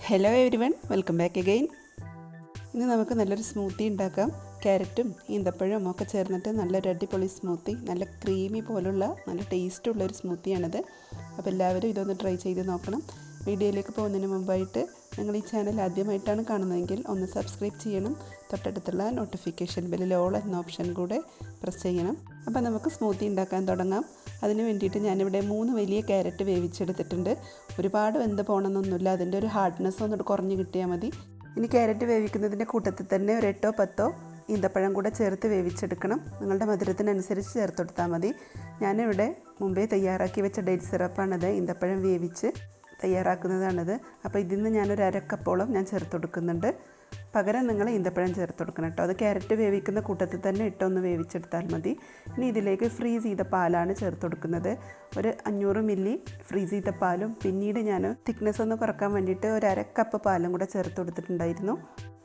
Hello everyone, welcome back again. ഇന്ന് നമുക്ക് നല്ലൊരു സ്മൂത്തി ഉണ്ടാക്കാം. ക്യാരറ്റും ഈന്തപ്പഴവും ഒക്കെ ചേർന്നിട്ട് നല്ലൊരു അടിപൊളി സ്മൂത്തി, നല്ല ക്രീമി പോലുള്ള നല്ല ടേസ്റ്റുള്ളൊരു സ്മൂത്തിയാണിത്. അപ്പോൾ എല്ലാവരും ഇതൊന്ന് ട്രൈ ചെയ്ത് നോക്കണം. വീഡിയോയിലേക്ക് പോകുന്നതിന് മുമ്പായിട്ട് നിങ്ങൾ ഈ ചാനൽ ആദ്യമായിട്ടാണ് കാണുന്നതെങ്കിൽ ഒന്ന് സബ്സ്ക്രൈബ് ചെയ്യണം. തൊട്ടടുത്തുള്ള നോട്ടിഫിക്കേഷൻ ബെല്ലിൽ ഓൾ എന്ന ഓപ്ഷൻ കൂടെ പ്രസ് ചെയ്യണം. അപ്പോൾ നമുക്ക് സ്മൂത്തി ഉണ്ടാക്കാൻ തുടങ്ങാം. അതിന് വേണ്ടിയിട്ട് ഞാനിവിടെ 3 വലിയ ക്യാരറ്റ് വേവിച്ചെടുത്തിട്ടുണ്ട്. ഒരുപാട് വെന്ത് പോകണമെന്നൊന്നുമില്ല, അതിൻ്റെ ഒരു ഹാർഡ്നെസ് ഒന്ന് കുറഞ്ഞ് കിട്ടിയാൽ മതി. ഇനി ക്യാരറ്റ് വേവിക്കുന്നതിൻ്റെ കൂട്ടത്തിൽ തന്നെ ഒരു 8 or 10 ഈന്തപ്പഴം കൂടെ ചേർത്ത് വേവിച്ചെടുക്കണം. നിങ്ങളുടെ മധുരത്തിനനുസരിച്ച് ചേർത്ത് കൊടുത്താൽ മതി. ഞാനിവിടെ മുമ്പേ തയ്യാറാക്കി വെച്ച ഡേറ്റ് സിറപ്പാണിത്, ഈന്തപ്പഴം വേവിച്ച് തയ്യാറാക്കുന്നതാണിത്. അപ്പോൾ ഇതിൽ നിന്ന് ഞാനൊരു 1/2 കപ്പോളം ഞാൻ ചേർത്ത് കൊടുക്കുന്നുണ്ട്. പകരം നിങ്ങൾ ഈന്തപ്പഴം ചേർത്ത് കൊടുക്കണം കേട്ടോ. അത് ക്യാരറ്റ് വേവിക്കുന്ന കൂട്ടത്തിൽ തന്നെ ഇട്ടൊന്ന് വേവിച്ചെടുത്താൽ മതി. ഇനി ഇതിലേക്ക് ഫ്രീസ് ചെയ്ത പാലാണ് ചേർത്ത് കൊടുക്കുന്നത്. ഒരു 500 മില്ലി ഫ്രീസ് ചെയ്ത പാലും പിന്നീട് ഞാൻ തിക്നെസ് ഒന്ന് കുറക്കാൻ വേണ്ടിയിട്ട് ഒരു 1/2 കപ്പ് പാലും കൂടെ ചേർത്ത് കൊടുത്തിട്ടുണ്ടായിരുന്നു.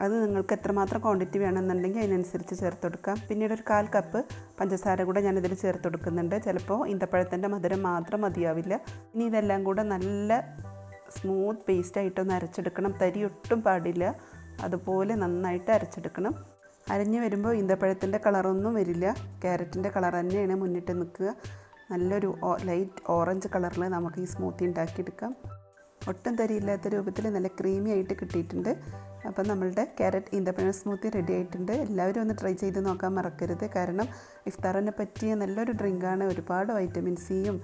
അത് നിങ്ങൾക്ക് എത്രമാത്രം ക്വാണ്ടിറ്റി വേണമെന്നുണ്ടെങ്കിൽ അതിനനുസരിച്ച് ചേർത്ത് കൊടുക്കാം. പിന്നീട് ഒരു 1/4 കപ്പ് പഞ്ചസാര കൂടെ ഞാനിതിൽ ചേർത്ത് കൊടുക്കുന്നുണ്ട്. ചിലപ്പോൾ ഈന്തപ്പഴത്തിൻ്റെ മധുരം മാത്രം മതിയാവില്ല. ഇനി ഇതെല്ലാം കൂടെ നല്ല സ്മൂത്ത് പേസ്റ്റായിട്ടൊന്ന് അരച്ചെടുക്കണം. തരി ഒട്ടും പാടില്ല, അതുപോലെ നന്നായിട്ട് അരച്ചെടുക്കണം. അരഞ്ഞ് വരുമ്പോൾ ഈന്തപ്പഴത്തിൻ്റെ കളറൊന്നും വരില്ല, ക്യാരറ്റിൻ്റെ കളർ തന്നെയാണ് മുന്നിട്ട് നിൽക്കുക. നല്ലൊരു ലൈറ്റ് ഓറഞ്ച് കളറിൽ നമുക്ക് ഈ സ്മൂത്തി ഉണ്ടാക്കിയെടുക്കാം. ഒട്ടും തരിയില്ലാത്ത രൂപത്തിൽ നല്ല ക്രീമി ആയിട്ട് കിട്ടിയിട്ടുണ്ട്. അപ്പം നമ്മളുടെ ക്യാരറ്റ് ഈന്തപ്പഴം സ്മൂത്തി റെഡി ആയിട്ടുണ്ട്. എല്ലാവരും ഒന്ന് ട്രൈ ചെയ്ത് നോക്കാൻ മറക്കരുത്. കാരണം ഇഫ്താറിനെ പറ്റിയ നല്ലൊരു ഡ്രിങ്കാണ്. ഒരുപാട് വൈറ്റമിൻ സിയും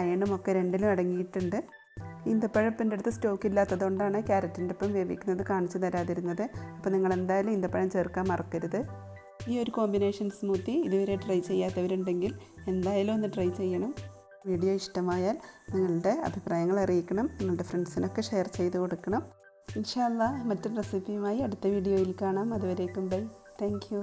അയണും ഒക്കെ രണ്ടിലും അടങ്ങിയിട്ടുണ്ട്. ഈന്തപ്പഴം എൻ്റെ അടുത്ത് സ്റ്റോക്ക് ഇല്ലാത്തതുകൊണ്ടാണ് ക്യാരറ്റിൻ്റെ ഒപ്പം വേവിക്കുന്നത് കാണിച്ചു തരാതിരുന്നത്. അപ്പോൾ നിങ്ങൾ എന്തായാലും ഈന്തപ്പഴം ചേർക്കാൻ മറക്കരുത്. ഈ ഒരു കോമ്പിനേഷൻ സ്മൂത്തി ഇതുവരെ ട്രൈ ചെയ്യാത്തവരുണ്ടെങ്കിൽ എന്തായാലും ഒന്ന് ട്രൈ ചെയ്യണം. വീഡിയോ ഇഷ്ടമായാൽ നിങ്ങളുടെ അഭിപ്രായങ്ങൾ അറിയിക്കണം. നിങ്ങളുടെ ഫ്രണ്ട്സിനൊക്കെ ഷെയർ ചെയ്ത് കൊടുക്കണം. ഇൻഷാ അല്ലാഹ് മറ്റൊരു റെസിപ്പിയുമായി അടുത്ത വീഡിയോയിൽ കാണാം. അതുവരേക്കും ബൈ. Thank you.